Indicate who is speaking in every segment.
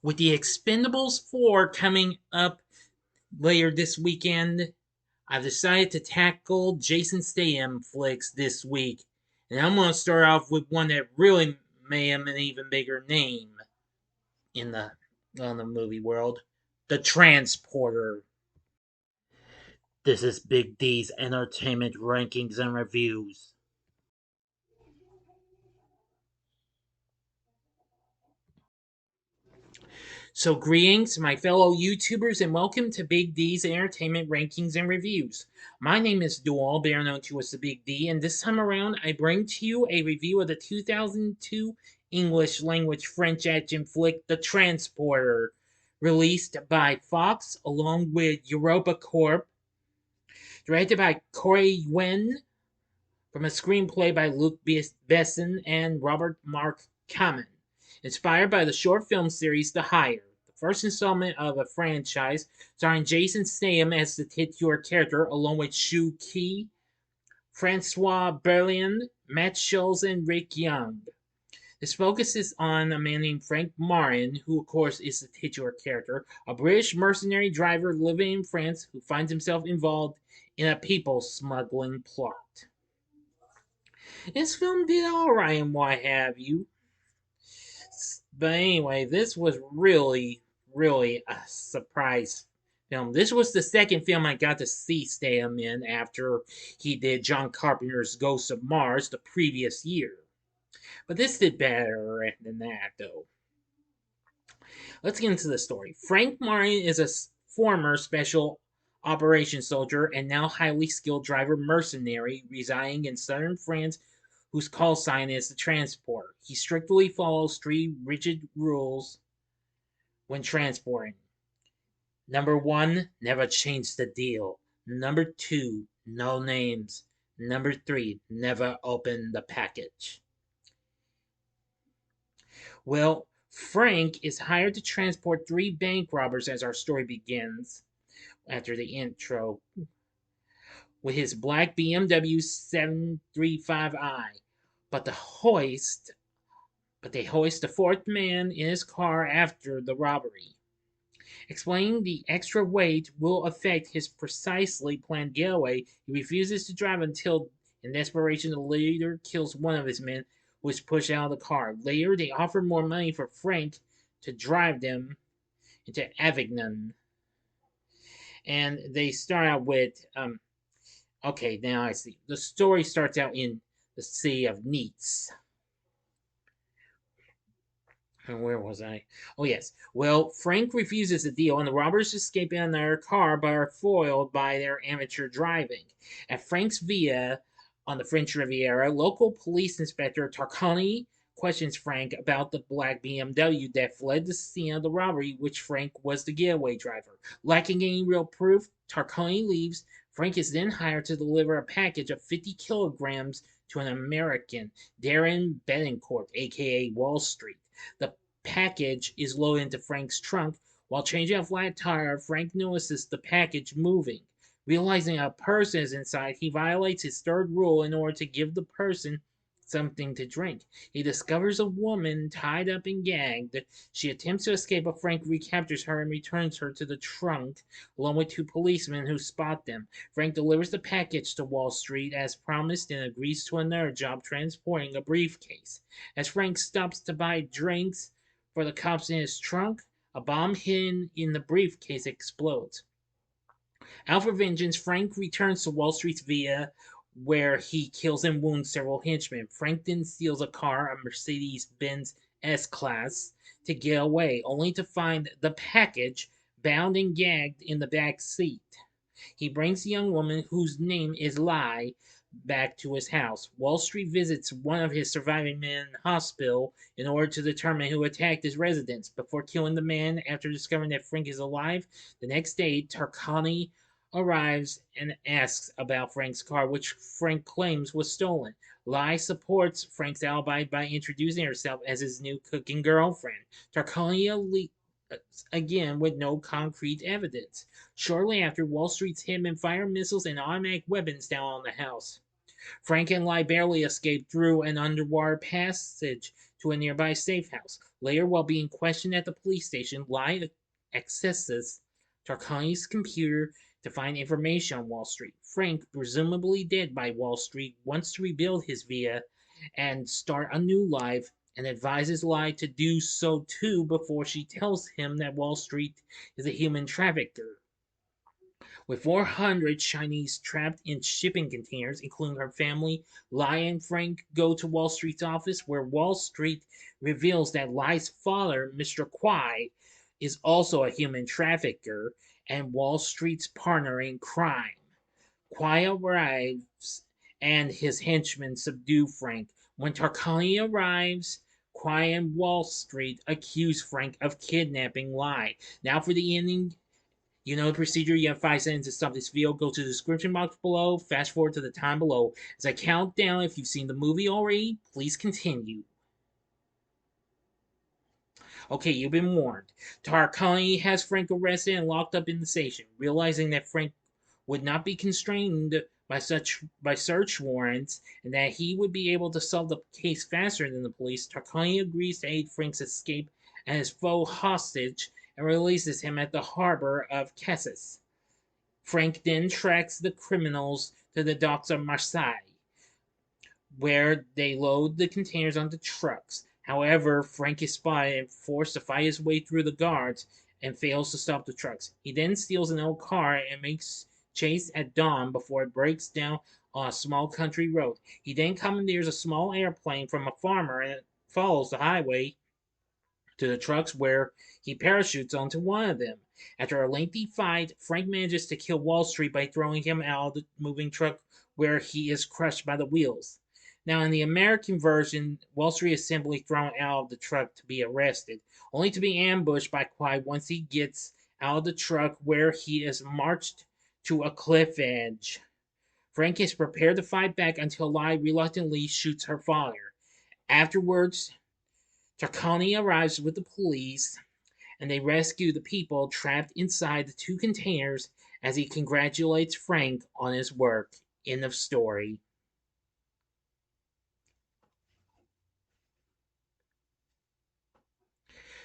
Speaker 1: With the Expendables 4 coming up later this weekend, I've decided to tackle Jason Statham flicks this week. And I'm going to start off with one that really may have an even bigger name in the movie world, The Transporter. This is Big D's entertainment rankings and reviews. So, greetings, my fellow YouTubers, and welcome to Big D's Entertainment Rankings and Reviews. My name is Dual, better known to as the Big D, and this time around I bring to you a review of the 2002 English language French action flick The Transporter, released by Fox along with Europa Corp, directed by Corey Yuen, from a screenplay by Luc Besson and Robert Mark Kamen, inspired by the short film series The Hire, the first installment of a franchise starring Jason Statham as the titular character, along with Shu Qi, Francois Berleand, Matt Schulze, and Ric Young. This focuses on a man named Frank Marin, who of course is the titular character, a British mercenary driver living in France who finds himself involved in a people smuggling plot. This film did alright and what have you. But anyway, this was really a surprise film. This was the second film I got to see Statham in after he did John Carpenter's Ghost of Mars the previous year. But this did better than that, though. Let's get into the story. Frank Marin is a former special operations soldier and now highly skilled driver mercenary residing in southern France whose call sign is the transporter. He strictly follows three rigid rules when transporting. Number one, never change the deal. Number two, no names. Number three, never open the package. Well, Frank is hired to transport three bank robbers as our story begins after the intro with his black BMW 735i. But the hoist but they hoist the fourth man in his car after the robbery. Explaining the extra weight will affect his precisely planned getaway, he refuses to drive until, in desperation, the leader kills one of his men, who is pushed out of the car. Later, they offer more money for Frank to drive them into Avignon. And they start out with, okay, now I see. The story starts out in the city of Nice. And where was I? Oh, yes. Well, Frank refuses the deal, and the robbers escape in their car but are foiled by their amateur driving. At Frank's villa on the French Riviera, local police inspector Tarkani questions Frank about the black BMW that fled the scene of the robbery, which Frank was the getaway driver. Lacking any real proof, Tarkani leaves. Frank is then hired to deliver a package of 50 kilograms to an American, Darren Betancourt, aka Wall Street. The package is loaded into Frank's trunk. While changing a flat tire, Frank notices the package moving. Realizing a person is inside, he violates his third rule in order to give the person something to drink. He discovers a woman tied up and gagged. She attempts to escape, but Frank recaptures her and returns her to the trunk, along with two policemen who spot them. Frank delivers the package to Wall Street as promised and agrees to another job transporting a briefcase. As Frank stops to buy drinks for the cops in his trunk, a bomb hidden in the briefcase explodes. Out for vengeance, Frank returns to Wall Street's villa where he kills and wounds several henchmen. Frank then steals a car, a Mercedes Benz S Class, to get away, only to find the package bound and gagged in the back seat. He brings the young woman, whose name is Lai, back to his house. Wall Street visits one of his surviving men in the hospital in order to determine who attacked his residence. Before killing the man after discovering that Frank is alive, the next day, Tarkani arrives and asks about Frank's car, which Frank claims was stolen. Lai supports Frank's alibi by introducing herself as his new cooking girlfriend. Tarkani again with no concrete evidence. Shortly after, Wall Street's hitmen fire missiles and automatic weapons down on the house. Frank and Lai barely escape through an underwater passage to a nearby safe house. Later, while being questioned at the police station, Lai accesses Tarkani's computer to find information on Wall Street. Frank, presumably dead by Wall Street, wants to rebuild his villa and start a new life, and advises Lai to do so too before she tells him that Wall Street is a human trafficker. With 400 Chinese trapped in shipping containers, including her family, Lai and Frank go to Wall Street's office, where Wall Street reveals that Lai's father, Mr. Kwai, is also a human trafficker and Wall Street's partner in crime. Kwai arrives and his henchmen subdue Frank. When Tarkani arrives, Kwai and Wall Street accuse Frank of kidnapping Lai. Now for the ending. You know the procedure. You have 5 seconds to stop this video. Go to the description box below. Fast forward to the time below. As I count down, if you've seen the movie already, please continue. Okay, you've been warned. Tarkani has Frank arrested and locked up in the station. Realizing that Frank would not be constrained by search warrants and that he would be able to solve the case faster than the police, Tarkani agrees to aid Frank's escape and his foe hostage and releases him at the harbor of Cassis. Frank then tracks the criminals to the docks of Marseille, where they load the containers onto trucks. However, Frank is spotted and forced to fight his way through the guards and fails to stop the trucks. He then steals an old car and makes chase at dawn before it breaks down on a small country road. He then commandeers a small airplane from a farmer and follows the highway to the trucks, where he parachutes onto one of them. After a lengthy fight, Frank manages to kill Wall Street by throwing him out of the moving truck, where he is crushed by the wheels. Now, in the American version, Wall Street is simply thrown out of the truck to be arrested, only to be ambushed by Clyde once he gets out of the truck, where he is marched to a cliff edge. Frank is prepared to fight back until Lai reluctantly shoots her father. Afterwards, Tarkani arrives with the police, and they rescue the people trapped inside the 2 containers as he congratulates Frank on his work. End of story.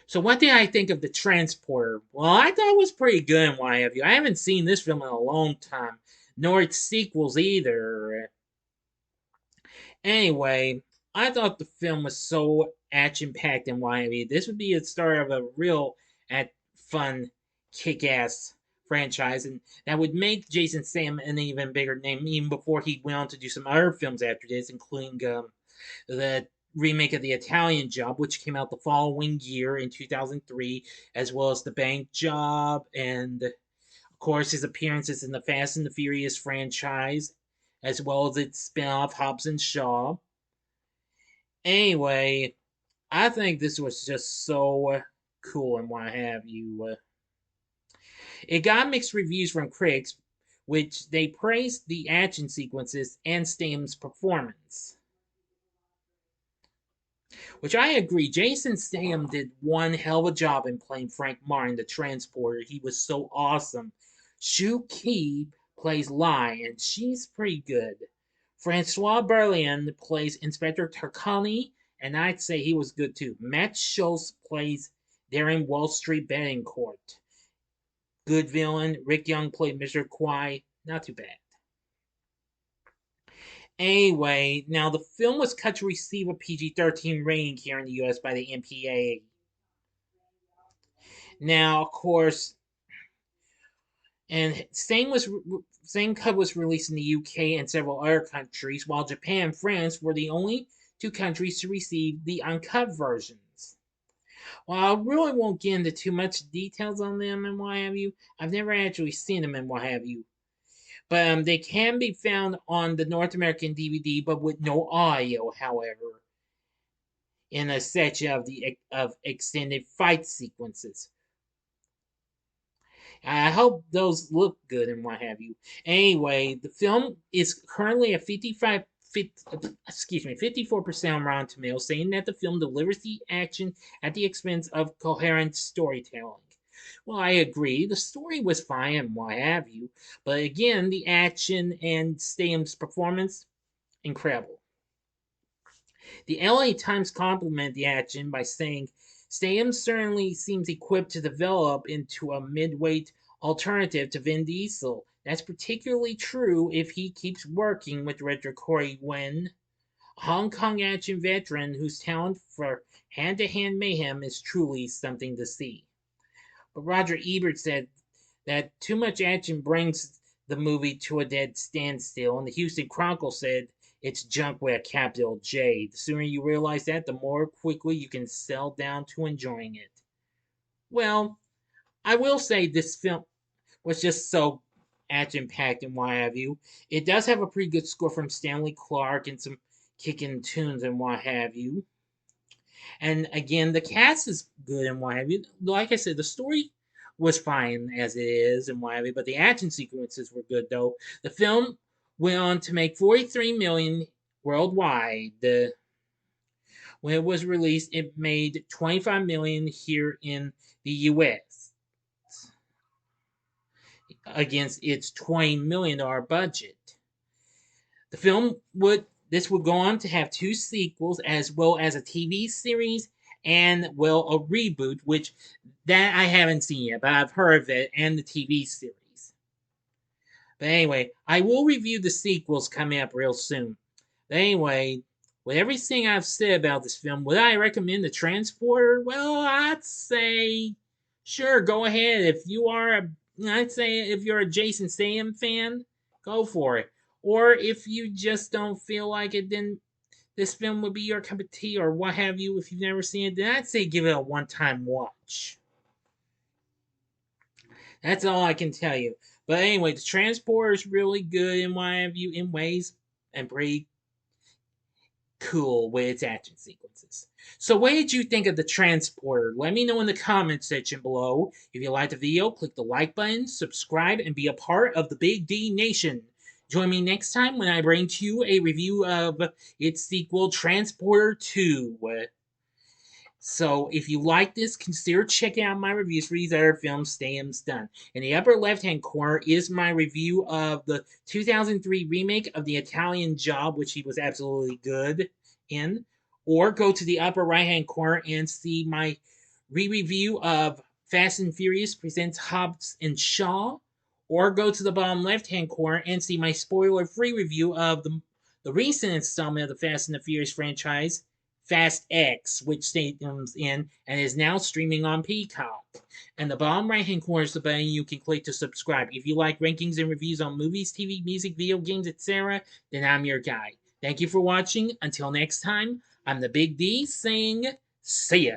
Speaker 1: So, what did I think of The Transporter? Well, I thought it was pretty good and what have you. I haven't seen this film in a long time, nor its sequels either. Anyway, I thought the film was so action packed and what have you. This would be the start of a real fun, kick ass franchise, and that would make Jason Statham an even bigger name, even before he went on to do some other films after this, including the remake of The Italian Job, which came out the following year in 2003, as well as The Bank Job, and of course his appearances in the Fast and the Furious franchise, as well as its spin-off Hobbs and Shaw. Anyway, I think this was just so cool and what have you. It got mixed reviews from critics, which they praised the action sequences and Statham's performance. Which I agree. Jason Statham did one hell of a job in playing Frank Martin, the transporter. He was so awesome. Shu Qi plays Lai, and she's pretty good. Francois Berleand plays Inspector Tarkani, and I'd say he was good too. Matt Schulze plays Darren Wall Street Bettencourt. Good villain. Ric Young played Mr. Kwai. Not too bad. Anyway, now the film was cut to receive a PG-13 rating here in the US by the MPAA. Now, of course, and same cut was released in the UK and several other countries, while Japan and France were the only 2 countries to receive the uncut versions. While I really won't get into too much details on them and what have you, I've never actually seen them and what have you. But they can be found on the North American DVD, but with no audio, however, in a section of extended fight sequences. I hope those look good and what have you. Anyway, the film is currently at 54% on Rotten Tomatoes, saying that the film delivers the action at the expense of coherent storytelling. Well, I agree. The story was fine and what have you, but again, the action and Statham's performance, incredible. The LA Times complimented the action by saying, Statham certainly seems equipped to develop into a mid-weight alternative to Vin Diesel. That's particularly true if he keeps working with director Corey Wen, a Hong Kong action veteran whose talent for hand-to-hand mayhem is truly something to see. But Roger Ebert said that too much action brings the movie to a dead standstill, and the Houston Chronicle said it's junk with a capital J. The sooner you realize that, the more quickly you can settle down to enjoying it. Well, I will say this film was just so action packed and what have you. It does have a pretty good score from Stanley Clark and some kicking tunes and what have you. And again, the cast is good and what have you. Like I said, the story was fine as it is and what have you, but the action sequences were good though. The film went on to make 43 million worldwide. When it was released, it made 25 million here in the US against its $20 million budget. The film would go on to have two sequels as well as a TV series and well a reboot, which that I haven't seen yet, but I've heard of it and the TV series. But anyway, I will review the sequels coming up real soon. But anyway, with everything I've said about this film, would I recommend The Transporter? Well, I'd say sure, go ahead. I'd say if you're a Jason Statham fan, go for it. Or if you just don't feel like it, then this film would be your cup of tea or what have you. If you've never seen it, then I'd say give it a one-time watch. That's all I can tell you. But anyway, The Transporter is really good in what have you in ways and pretty cool with its action sequences. So what did you think of The Transporter? Let me know in the comment section below. If you liked the video, click the like button, subscribe, and be a part of the Big D Nation. Join me next time when I bring to you a review of its sequel, Transporter 2. So if you like this, consider checking out my reviews for these other films Statham's done. In the upper left-hand corner is my review of the 2003 remake of The Italian Job, which he was absolutely good in. Or go to the upper right-hand corner and see my re-review of Fast and Furious Presents Hobbs and Shaw. Or go to the bottom left-hand corner and see my spoiler-free review of the recent installment of the Fast and the Furious franchise, Fast X, which Statham's in and is now streaming on Peacock. And the bottom right hand corner is the button you can click to subscribe. If you like rankings and reviews on movies, TV, music, video games, etc., then I'm your guy. Thank you for watching. Until next time, I'm the Big D saying, see ya.